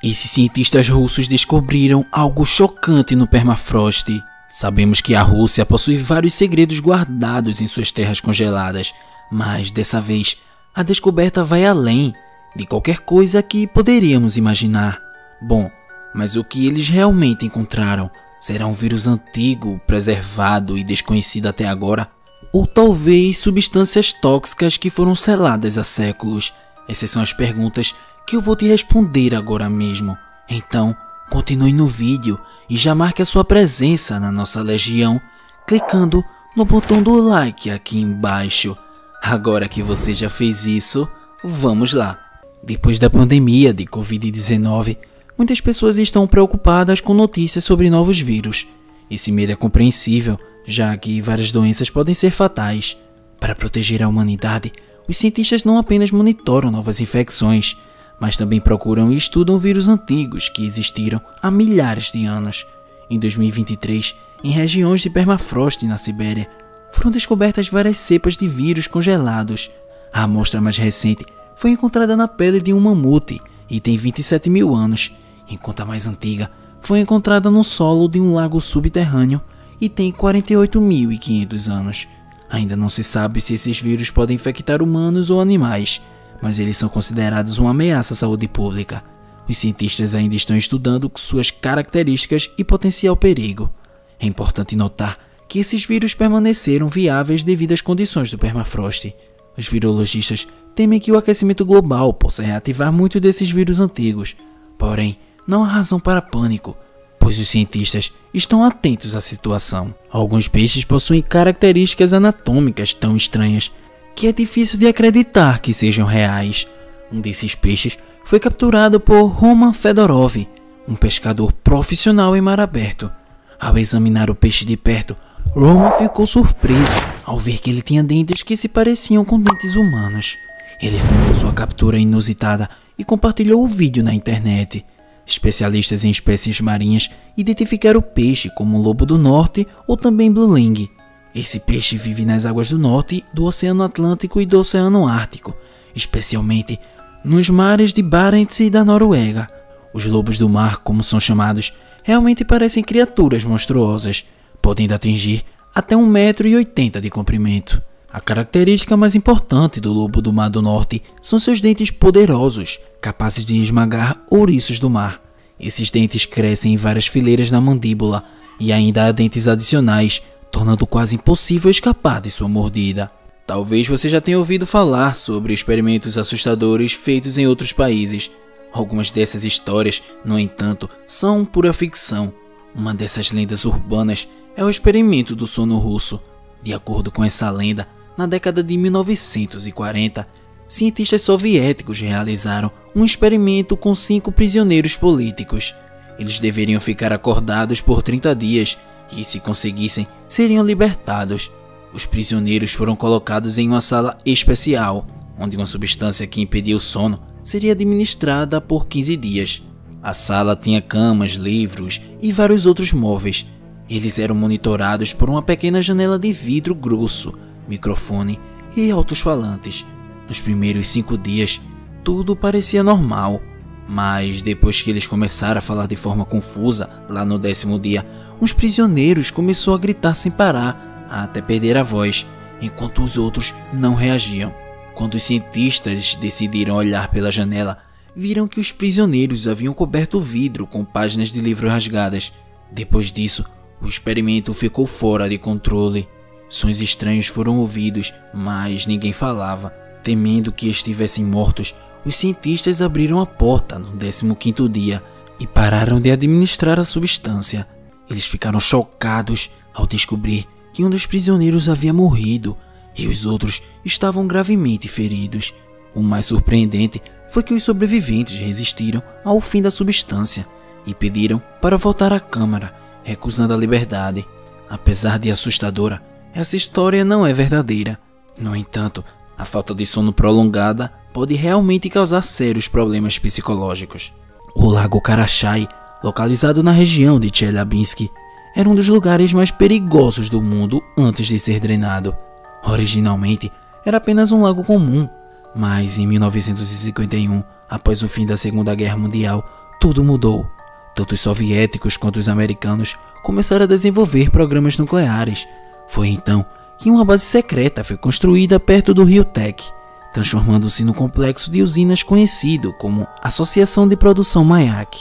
Esses cientistas russos descobriram algo chocante no permafrost. Sabemos que a Rússia possui vários segredos guardados em suas terras congeladas, mas dessa vez a descoberta vai além de qualquer coisa que poderíamos imaginar. Bom, mas o que eles realmente encontraram? Será um vírus antigo, preservado e desconhecido até agora? Ou talvez substâncias tóxicas que foram seladas há séculos? Essas são as perguntas que eu vou te responder agora mesmo. Então, continue no vídeo e já marque a sua presença na nossa legião, clicando no botão do like aqui embaixo. Agora que você já fez isso, vamos lá. Depois da pandemia de Covid-19, muitas pessoas estão preocupadas com notícias sobre novos vírus. Esse medo é compreensível, já que várias doenças podem ser fatais. Para proteger a humanidade, os cientistas não apenas monitoram novas infecções, mas também procuram e estudam vírus antigos que existiram há milhares de anos. Em 2023, em regiões de permafrost na Sibéria, foram descobertas várias cepas de vírus congelados. A amostra mais recente foi encontrada na pele de um mamute e tem 27 mil anos, enquanto a mais antiga foi encontrada no solo de um lago subterrâneo e tem 48.500 anos. Ainda não se sabe se esses vírus podem infectar humanos ou animais, mas eles são considerados uma ameaça à saúde pública. Os cientistas ainda estão estudando suas características e potencial perigo. É importante notar que esses vírus permaneceram viáveis devido às condições do permafrost. Os virologistas temem que o aquecimento global possa reativar muitos desses vírus antigos. Porém, não há razão para pânico, pois os cientistas estão atentos à situação. Alguns peixes possuem características anatômicas tão estranhas que é difícil de acreditar que sejam reais. Um desses peixes foi capturado por Roman Fedorov, um pescador profissional em mar aberto. Ao examinar o peixe de perto, Roman ficou surpreso ao ver que ele tinha dentes que se pareciam com dentes humanos. Ele filmou sua captura inusitada e compartilhou o vídeo na internet. Especialistas em espécies marinhas identificaram o peixe como lobo do norte ou também blueling. Esse peixe vive nas águas do norte, do Oceano Atlântico e do Oceano Ártico, especialmente nos mares de Barents e da Noruega. Os lobos do mar, como são chamados, realmente parecem criaturas monstruosas, podendo atingir até 1,80 m de comprimento. A característica mais importante do lobo do mar do norte são seus dentes poderosos, capazes de esmagar ouriços do mar. Esses dentes crescem em várias fileiras na mandíbula e ainda há dentes adicionais, tornando quase impossível escapar de sua mordida. Talvez você já tenha ouvido falar sobre experimentos assustadores feitos em outros países. Algumas dessas histórias, no entanto, são pura ficção. Uma dessas lendas urbanas é o experimento do sono russo. De acordo com essa lenda, na década de 1940, cientistas soviéticos realizaram um experimento com 5 prisioneiros políticos. Eles deveriam ficar acordados por 30 dias e, se conseguissem, seriam libertados. Os prisioneiros foram colocados em uma sala especial, onde uma substância que impedia o sono seria administrada por 15 dias. A sala tinha camas, livros e vários outros móveis. Eles eram monitorados por uma pequena janela de vidro grosso, microfone e altos-falantes. Nos primeiros 5 dias, tudo parecia normal, mas depois que eles começaram a falar de forma confusa, lá no 10º dia, uns prisioneiros começaram a gritar sem parar, até perder a voz, enquanto os outros não reagiam. Quando os cientistas decidiram olhar pela janela, viram que os prisioneiros haviam coberto o vidro com páginas de livro rasgadas. Depois disso, o experimento ficou fora de controle. Sons estranhos foram ouvidos, mas ninguém falava. Temendo que estivessem mortos, os cientistas abriram a porta no 15º dia e pararam de administrar a substância. Eles ficaram chocados ao descobrir que um dos prisioneiros havia morrido e os outros estavam gravemente feridos. O mais surpreendente foi que os sobreviventes resistiram ao fim da substância e pediram para voltar à câmara, recusando a liberdade. Apesar de assustadora, essa história não é verdadeira. No entanto, a falta de sono prolongada pode realmente causar sérios problemas psicológicos. O Lago Karachay, localizado na região de Chelyabinsk, era um dos lugares mais perigosos do mundo antes de ser drenado. Originalmente, era apenas um lago comum, mas em 1951, após o fim da Segunda Guerra Mundial, tudo mudou. Tanto os soviéticos quanto os americanos começaram a desenvolver programas nucleares. Foi então que uma base secreta foi construída perto do rio Tech, transformando-se no complexo de usinas conhecido como Associação de Produção Mayak.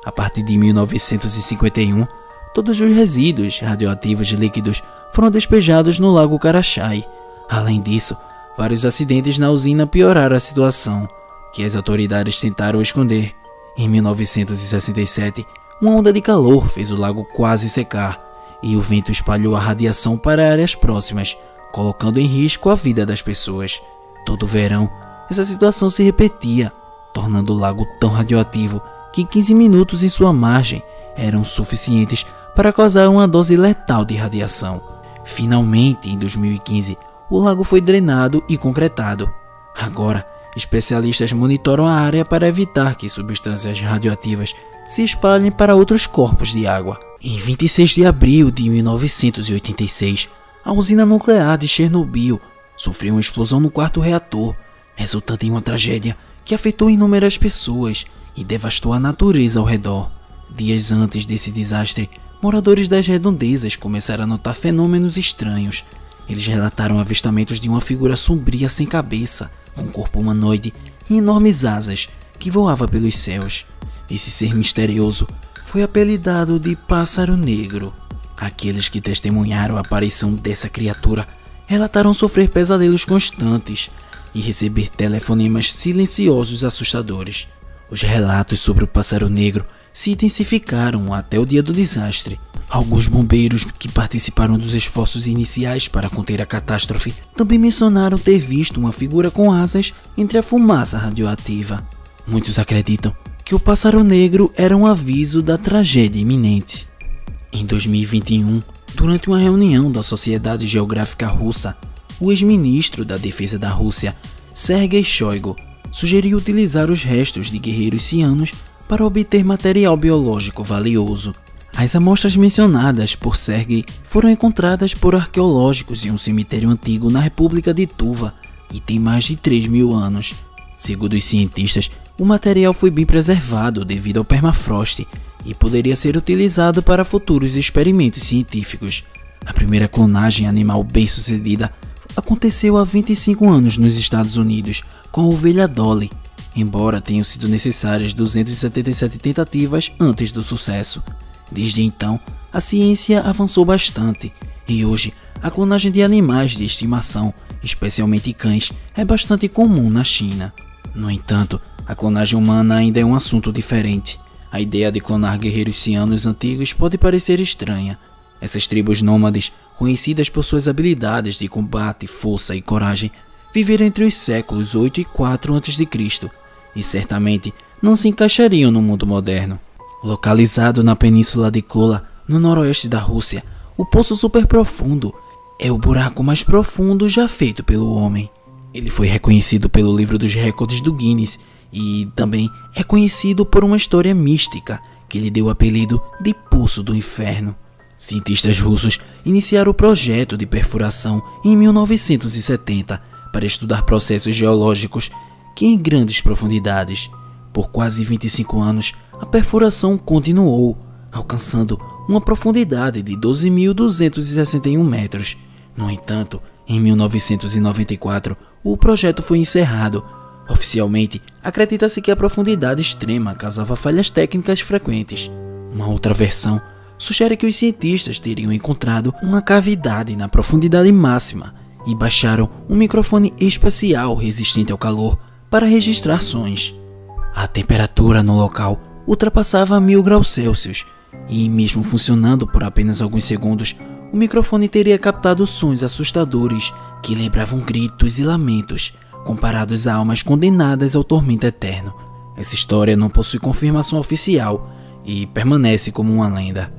A partir de 1951, todos os resíduos radioativos líquidos foram despejados no Lago Karachay. Além disso, vários acidentes na usina pioraram a situação, que as autoridades tentaram esconder. Em 1967, uma onda de calor fez o lago quase secar, e o vento espalhou a radiação para áreas próximas, colocando em risco a vida das pessoas. Todo verão, essa situação se repetia, tornando o lago tão radioativo que 15 minutos em sua margem eram suficientes para causar uma dose letal de radiação. Finalmente, em 2015, o lago foi drenado e concretado. Agora, especialistas monitoram a área para evitar que substâncias radioativas se espalhem para outros corpos de água. Em 26 de abril de 1986, a usina nuclear de Chernobyl sofreu uma explosão no quarto reator, resultando em uma tragédia que afetou inúmeras pessoas e devastou a natureza ao redor. Dias antes desse desastre, moradores das redondezas começaram a notar fenômenos estranhos. Eles relataram avistamentos de uma figura sombria sem cabeça, com corpo humanoide e enormes asas, que voava pelos céus. Esse ser misterioso foi apelidado de Pássaro Negro. Aqueles que testemunharam a aparição dessa criatura relataram sofrer pesadelos constantes e receber telefonemas silenciosos assustadores. Os relatos sobre o Pássaro Negro se intensificaram até o dia do desastre. Alguns bombeiros que participaram dos esforços iniciais para conter a catástrofe também mencionaram ter visto uma figura com asas entre a fumaça radioativa. Muitos acreditam que o Pássaro Negro era um aviso da tragédia iminente. Em 2021, durante uma reunião da Sociedade Geográfica Russa, o ex-ministro da Defesa da Rússia, Sergei Shoigu, sugeriu utilizar os restos de guerreiros cianos para obter material biológico valioso. As amostras mencionadas por Sergei foram encontradas por arqueológicos em um cemitério antigo na República de Tuva e tem mais de 3.000 anos. Segundo os cientistas, o material foi bem preservado devido ao permafrost e poderia ser utilizado para futuros experimentos científicos. A primeira clonagem animal bem-sucedida aconteceu há 25 anos nos Estados Unidos com a ovelha Dolly, embora tenham sido necessárias 277 tentativas antes do sucesso. Desde então, a ciência avançou bastante e hoje a clonagem de animais de estimação, especialmente cães, é bastante comum na China. No entanto, a clonagem humana ainda é um assunto diferente. A ideia de clonar guerreiros cianos antigos pode parecer estranha. Essas tribos nômades, conhecidas por suas habilidades de combate, força e coragem, viveram entre os séculos 8 e 4 a.C. e certamente não se encaixariam no mundo moderno. Localizado na península de Kola, no noroeste da Rússia, o Poço Superprofundo é o buraco mais profundo já feito pelo homem. Ele foi reconhecido pelo livro dos recordes do Guinness e também é conhecido por uma história mística que lhe deu o apelido de Poço do Inferno. Cientistas russos iniciaram o projeto de perfuração em 1970 para estudar processos geológicos que em grandes profundidades. Por quase 25 anos, a perfuração continuou, alcançando uma profundidade de 12.261 metros. No entanto, em 1994, o projeto foi encerrado. Oficialmente, acredita-se que a profundidade extrema causava falhas técnicas frequentes. Uma outra versão sugere que os cientistas teriam encontrado uma cavidade na profundidade máxima e baixaram um microfone especial resistente ao calor para registrar sons. A temperatura no local ultrapassava 1000 graus Celsius e, mesmo funcionando por apenas alguns segundos, o microfone teria captado sons assustadores que lembravam gritos e lamentos, comparados a almas condenadas ao tormento eterno. Essa história não possui confirmação oficial e permanece como uma lenda.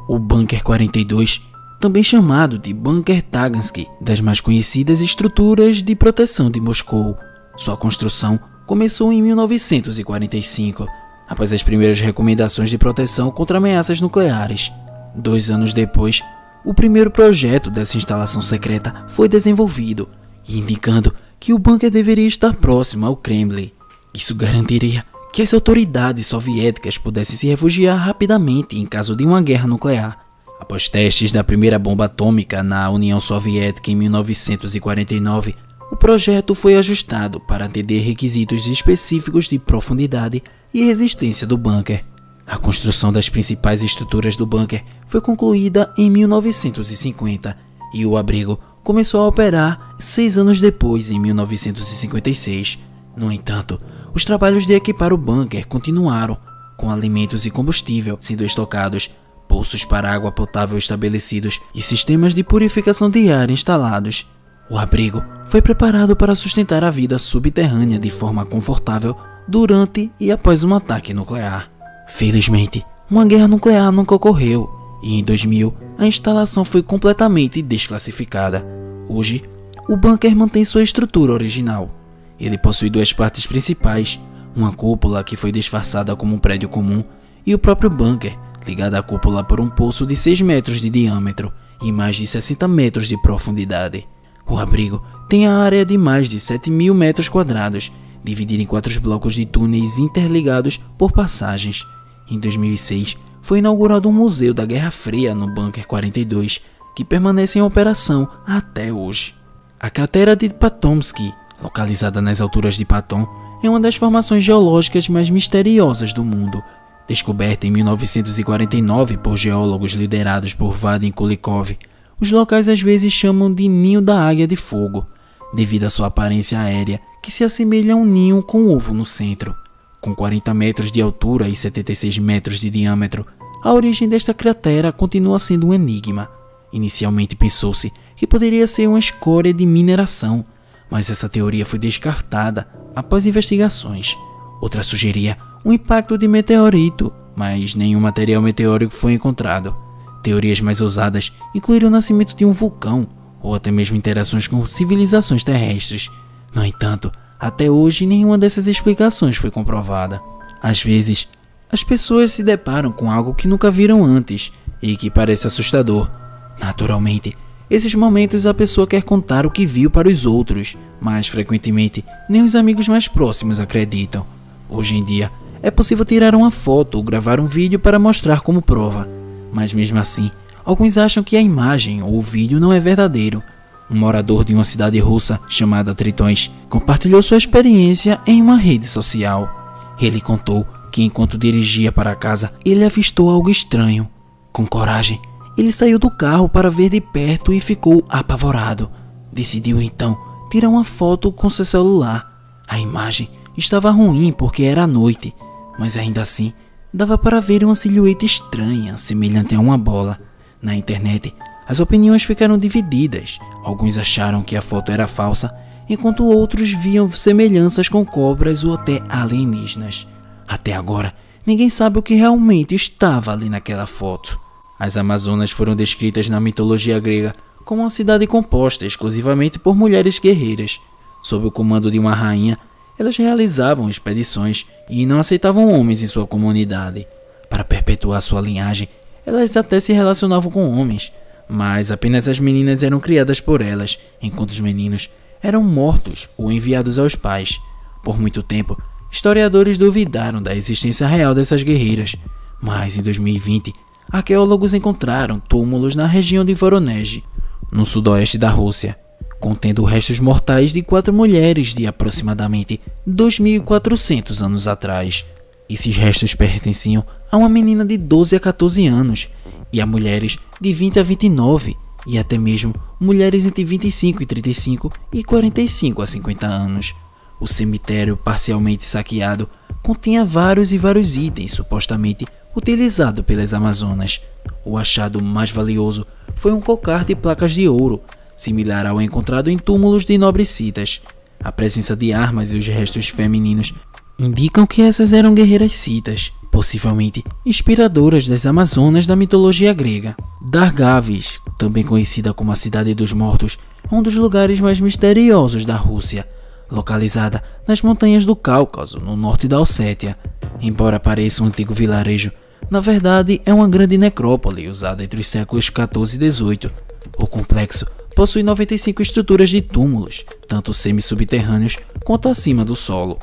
O Bunker 42, também chamado de Bunker Tagansky, das mais conhecidas estruturas de proteção de Moscou. Sua construção começou em 1945, após as primeiras recomendações de proteção contra ameaças nucleares. 2 anos depois, o primeiro projeto dessa instalação secreta foi desenvolvido, indicando que o bunker deveria estar próximo ao Kremlin. Isso garantiria que as autoridades soviéticas pudessem se refugiar rapidamente em caso de uma guerra nuclear. Após testes da primeira bomba atômica na União Soviética em 1949, o projeto foi ajustado para atender requisitos específicos de profundidade e resistência do bunker. A construção das principais estruturas do bunker foi concluída em 1950 e o abrigo começou a operar 6 anos depois, em 1956. No entanto, os trabalhos de equipar o bunker continuaram, com alimentos e combustível sendo estocados, poços para água potável estabelecidos e sistemas de purificação de ar instalados. O abrigo foi preparado para sustentar a vida subterrânea de forma confortável durante e após um ataque nuclear. Felizmente, uma guerra nuclear nunca ocorreu e em 2000 a instalação foi completamente desclassificada. Hoje, o bunker mantém sua estrutura original. Ele possui 2 partes principais, uma cúpula que foi disfarçada como um prédio comum e o próprio bunker, ligado à cúpula por um poço de 6 metros de diâmetro e mais de 60 metros de profundidade. O abrigo tem a área de mais de 7.000 metros quadrados, dividido em 4 blocos de túneis interligados por passagens. Em 2006, foi inaugurado um museu da Guerra Fria no Bunker 42, que permanece em operação até hoje. A cratera de Patomsky, localizada nas alturas de Patton, é uma das formações geológicas mais misteriosas do mundo. Descoberta em 1949 por geólogos liderados por Vadim Kulikov, os locais às vezes chamam de Ninho da Águia de Fogo, devido à sua aparência aérea que se assemelha a um ninho com ovo no centro. Com 40 metros de altura e 76 metros de diâmetro, a origem desta cratera continua sendo um enigma. Inicialmente pensou-se que poderia ser uma escória de mineração, mas essa teoria foi descartada após investigações. Outra sugeria um impacto de meteorito, mas nenhum material meteórico foi encontrado. Teorias mais ousadas incluíram o nascimento de um vulcão ou até mesmo interações com civilizações terrestres. No entanto, até hoje nenhuma dessas explicações foi comprovada. Às vezes, as pessoas se deparam com algo que nunca viram antes e que parece assustador. Naturalmente, esses momentos a pessoa quer contar o que viu para os outros, mas frequentemente nem os amigos mais próximos acreditam. Hoje em dia, é possível tirar uma foto ou gravar um vídeo para mostrar como prova, mas mesmo assim, alguns acham que a imagem ou o vídeo não é verdadeiro. Um morador de uma cidade russa chamada Tritões compartilhou sua experiência em uma rede social. Ele contou que enquanto dirigia para casa, ele avistou algo estranho. Com coragem, ele saiu do carro para ver de perto e ficou apavorado. Decidiu então tirar uma foto com seu celular. A imagem estava ruim porque era noite, mas ainda assim dava para ver uma silhueta estranha, semelhante a uma bola. Na internet, as opiniões ficaram divididas. Alguns acharam que a foto era falsa, enquanto outros viam semelhanças com cobras ou até alienígenas. Até agora, ninguém sabe o que realmente estava ali naquela foto. As Amazonas foram descritas na mitologia grega como uma cidade composta exclusivamente por mulheres guerreiras. Sob o comando de uma rainha, elas realizavam expedições e não aceitavam homens em sua comunidade. Para perpetuar sua linhagem, elas até se relacionavam com homens, mas apenas as meninas eram criadas por elas, enquanto os meninos eram mortos ou enviados aos pais. Por muito tempo, historiadores duvidaram da existência real dessas guerreiras, mas em 2020, arqueólogos encontraram túmulos na região de Voronezh, no sudoeste da Rússia, contendo restos mortais de 4 mulheres de aproximadamente 2.400 anos atrás. Esses restos pertenciam a uma menina de 12 a 14 anos e a mulheres de 20 a 29 e até mesmo mulheres entre 25 e 35 e 45 a 50 anos. O cemitério, parcialmente saqueado, continha vários itens supostamente utilizados pelas Amazonas. O achado mais valioso foi um cocar de placas de ouro, similar ao encontrado em túmulos de nobres citas. A presença de armas e os restos femininos indicam que essas eram guerreiras citas, possivelmente inspiradoras das Amazonas da mitologia grega. Dargaves, também conhecida como a Cidade dos Mortos, é um dos lugares mais misteriosos da Rússia, localizada nas montanhas do Cáucaso, no norte da Ossétia. Embora pareça um antigo vilarejo, na verdade é uma grande necrópole usada entre os séculos XIV e XVIII. O complexo possui 95 estruturas de túmulos, tanto semi-subterrâneos quanto acima do solo.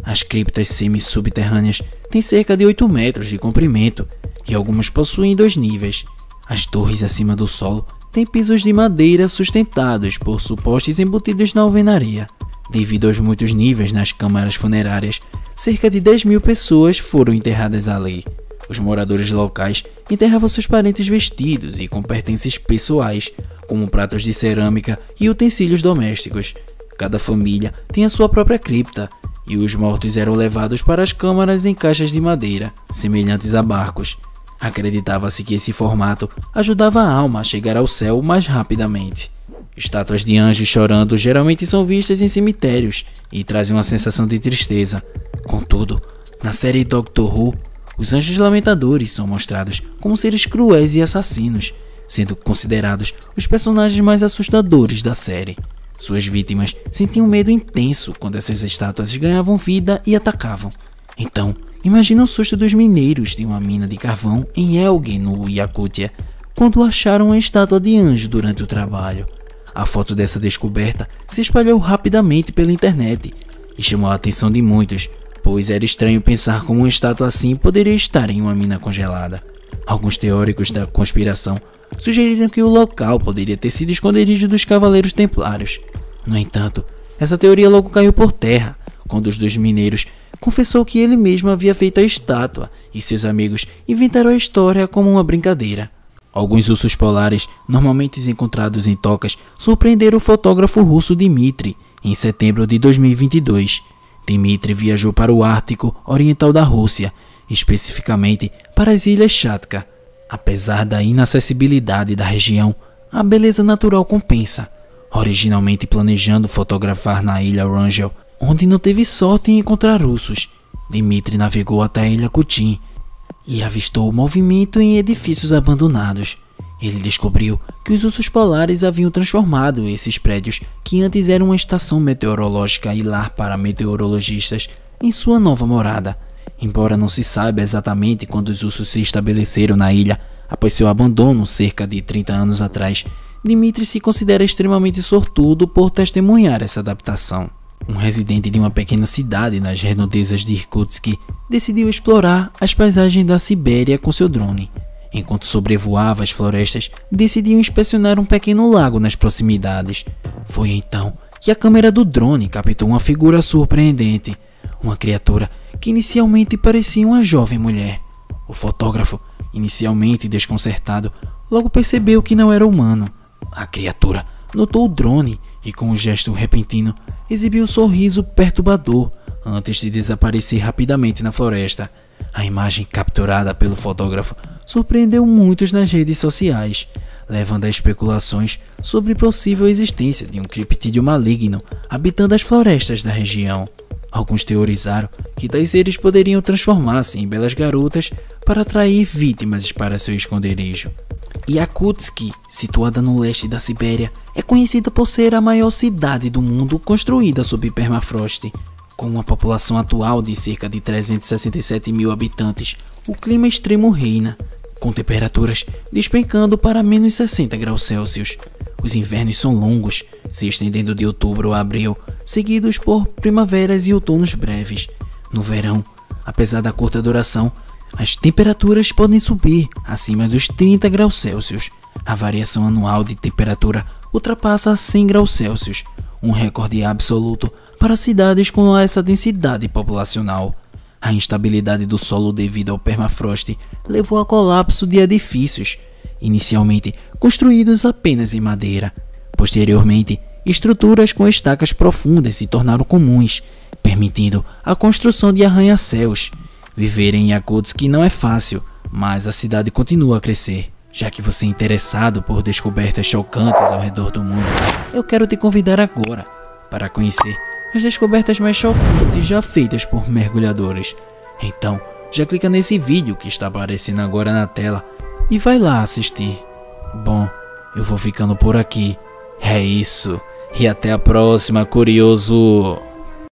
As criptas semi-subterrâneas têm cerca de 8 metros de comprimento e algumas possuem 2 níveis. As torres acima do solo têm pisos de madeira sustentados por supostos embutidos na alvenaria. Devido aos muitos níveis nas câmaras funerárias, cerca de 10.000 pessoas foram enterradas ali. Os moradores locais enterravam seus parentes vestidos e com pertences pessoais, como pratos de cerâmica e utensílios domésticos. Cada família tem a sua própria cripta, e os mortos eram levados para as câmaras em caixas de madeira, semelhantes a barcos. Acreditava-se que esse formato ajudava a alma a chegar ao céu mais rapidamente. Estátuas de anjos chorando geralmente são vistas em cemitérios e trazem uma sensação de tristeza. Contudo, na série Doctor Who, os anjos lamentadores são mostrados como seres cruéis e assassinos, sendo considerados os personagens mais assustadores da série. Suas vítimas sentiam medo intenso quando essas estátuas ganhavam vida e atacavam. Então, imagina o susto dos mineiros de uma mina de carvão em Elgin, no Yakutia, quando acharam a estátua de anjo durante o trabalho. A foto dessa descoberta se espalhou rapidamente pela internet e chamou a atenção de muitos, pois era estranho pensar como uma estátua assim poderia estar em uma mina congelada. Alguns teóricos da conspiração sugeriram que o local poderia ter sido esconderijo dos Cavaleiros Templários. No entanto, essa teoria logo caiu por terra, quando os dois mineiros confessou que ele mesmo havia feito a estátua e seus amigos inventaram a história como uma brincadeira. Alguns ursos polares, normalmente encontrados em tocas, surpreenderam o fotógrafo russo Dmitry em setembro de 2022. Dmitry viajou para o Ártico Oriental da Rússia, especificamente para as Ilhas Chatka. Apesar da inacessibilidade da região, a beleza natural compensa. Originalmente planejando fotografar na ilha Wrangel, onde não teve sorte em encontrar ursos, Dmitry navegou até a ilha Kutin e avistou o movimento em edifícios abandonados. Ele descobriu que os ursos polares haviam transformado esses prédios, que antes eram uma estação meteorológica e lar para meteorologistas, em sua nova morada. Embora não se saiba exatamente quando os ursos se estabeleceram na ilha após seu abandono cerca de 30 anos atrás, Dmitry se considera extremamente sortudo por testemunhar essa adaptação. Um residente de uma pequena cidade nas redondezas de Irkutsk decidiu explorar as paisagens da Sibéria com seu drone. Enquanto sobrevoava as florestas, decidiu inspecionar um pequeno lago nas proximidades. Foi então que a câmera do drone captou uma figura surpreendente, uma criatura que inicialmente parecia uma jovem mulher. O fotógrafo, inicialmente desconcertado, logo percebeu que não era humano. A criatura notou o drone e, com um gesto repentino, exibiu um sorriso perturbador antes de desaparecer rapidamente na floresta. A imagem capturada pelo fotógrafo surpreendeu muitos nas redes sociais, levando a especulações sobre a possível existência de um criptídeo maligno habitando as florestas da região. Alguns teorizaram que tais seres poderiam transformar-se em belas garotas para atrair vítimas para seu esconderijo. Yakutsk, situada no leste da Sibéria, é conhecida por ser a maior cidade do mundo construída sob permafrost. Com uma população atual de cerca de 367.000 habitantes, o clima extremo reina, com temperaturas despencando para menos 60 graus Celsius. Os invernos são longos, se estendendo de outubro a abril, seguidos por primaveras e outonos breves. No verão, apesar da curta duração, as temperaturas podem subir acima dos 30 graus Celsius. A variação anual de temperatura ultrapassa 100 graus Celsius, um recorde absoluto para cidades com essa densidade populacional. A instabilidade do solo devido ao permafrost levou ao colapso de edifícios, inicialmente construídos apenas em madeira. Posteriormente, estruturas com estacas profundas se tornaram comuns, permitindo a construção de arranha-céus. Viver em Yakutsk não é fácil, mas a cidade continua a crescer. Já que você é interessado por descobertas chocantes ao redor do mundo, eu quero te convidar agora para conhecer as descobertas mais chocantes já feitas por mergulhadores. Então, já clica nesse vídeo que está aparecendo agora na tela e vai lá assistir. Bom, eu vou ficando por aqui. É isso. E até a próxima, curioso!